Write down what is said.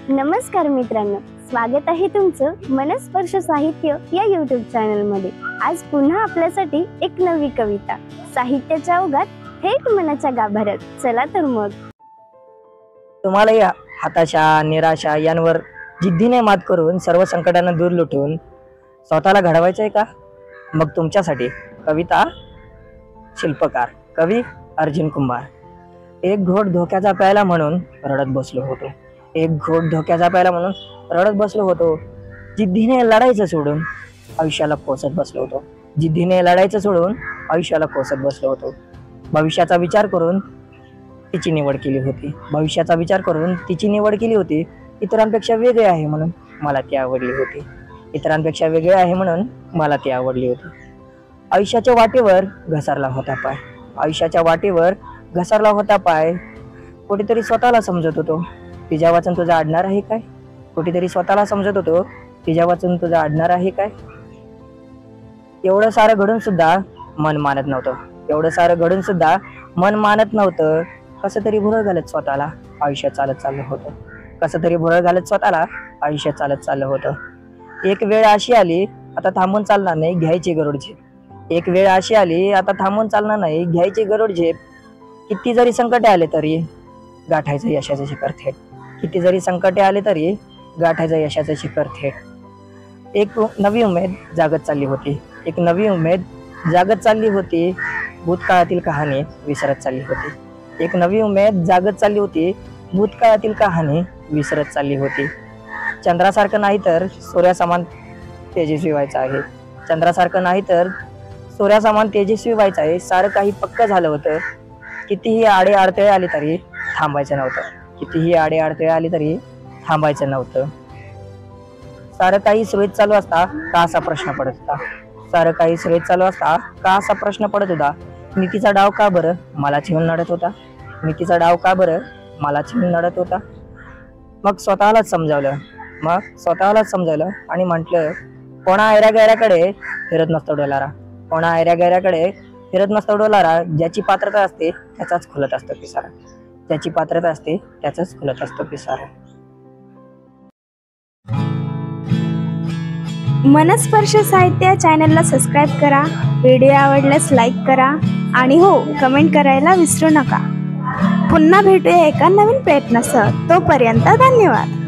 नमस्कार मित्रांनो, स्वागत आहे तुमचं मनस्पर्श साहित्य या यूट्यूब चॅनल मध्ये। आज पुन्हा आपल्यासाठी एक नवी कविता साहित्याच्या ओघात थेट मनाच्या गाभाऱ्यात। चला तर मग तुम्हाला या हताशा निराशा यांवर जिद्दीने मात करून सर्व संकटांना दूर लुटून स्वतःला घडवायचं आहे का? मग तुमच्यासाठी कविता शिल्पकार कवी अर्जुन कुंभार। एक घोट धोक्याचा प्यायला म्हणून रडत बसलो होतो, एक घोट धोक्याचा प्यायला म्हणून रडत बसलो होतो। जिद्दीने लढायचं सोडून आयुष्याला कोसत बसलो होतो, जिद्दीने लढायचं सोडून आयुष्याला कोसत बसलो होतो। भविष्याचा विचार करून तिची निवड केली होती, भविष्याचा विचार करून तिची निवड केली होती। इतरांपेक्षा वेगळे आहे म्हणून मला ती आवडली होती, इतरांपेक्षा वेगळे आहे म्हणून मला ती आवडली होती। आयुष्याच्या वाटेवर घसरला होता पाय, आयुष्याच्या वाटेवर घसरला होता पाय। कुठेतरी स्वतःला समजत होतो तिच्या वाचून तुझा अडणार आहे काय, कुठेतरी स्वतःला समजत होतो तिच्या वाचून तुझा अडणार आहे काय। एवढं सारं घडून सुद्धा मन मानत नव्हतं, एवढं सारं घडून सुद्धा मन मानत नव्हतं। कसं तरी भुरळ घालत स्वतःला आयुष्य चालत चाललं होतं, कसं तरी भुरळ घालत स्वतःला आयुष्य चालत चाललं होतं। एक वेळ अशी आली आता थांबून चालणार नाही घ्यायची गरुड झेप, एक वेळ अशी आली आता थांबून चालणार नाही घ्यायची गरुड झेप। किती जरी संकटे आले तरी गाठायचं यशाचं शिखर थेट, किती जरी संकटे आले तरी गाठायचं यशाचं शिखर थेट। एक नवी उमेद जागत चालली होती, एक नवी उमेद जागत चालली होती। भूतकाळातील कहाणी विसरत चालली होती, एक नवी उमेद जागत चालली होती। भूतकाळातील कहाणी विसरत चालली होती। चंद्रासारखं नाही तर सूर्यासमान तेजस्वी व्हायचं आहे, चंद्रासारखं नाही तर सूर्यासमान तेजस्वी व्हायचं आहे। सारं काही पक्क झालं होतं, कितीही आडे अडथळे आले तरी थांबायचं नव्हतं, कितीही आडे अडथळे आले तरी थांबायचं नव्हतं। सारं काही सुरळीत चालू असता का असा प्रश्न पडत होता, सारं काही सुरळीत चालू असता का असा प्रश्न पडत होता। नीतीचा डाव का बरं मला चिवून लढत होता, नीतीचा डाव का बरं मला चिवून लढत होता। मग स्वतःलाच समजावलं, मग स्वतःलाच समजावलं आणि म्हटलं कोणा ऐऱ्या गैऱ्याकडे फिरत नसतो डोलारा, कोणा ऐऱ्या गैऱ्याकडे फिरत नसतो डोलारा। ज्याची पात्रता असते त्याचाच खुलत असतो पिसारा, ज्याची पात्रता असते त्याचाच खुलत असतो पिसारा। मनस्पर्श साहित्य चॅनलला सबस्क्राईब करा, व्हिडिओ आवडल्यास लाईक करा आणि हो कमेंट करायला विसरू नका। पुन्हा भेटूया एका नवीन प्रयत्नासह, तोपर्यंत धन्यवाद।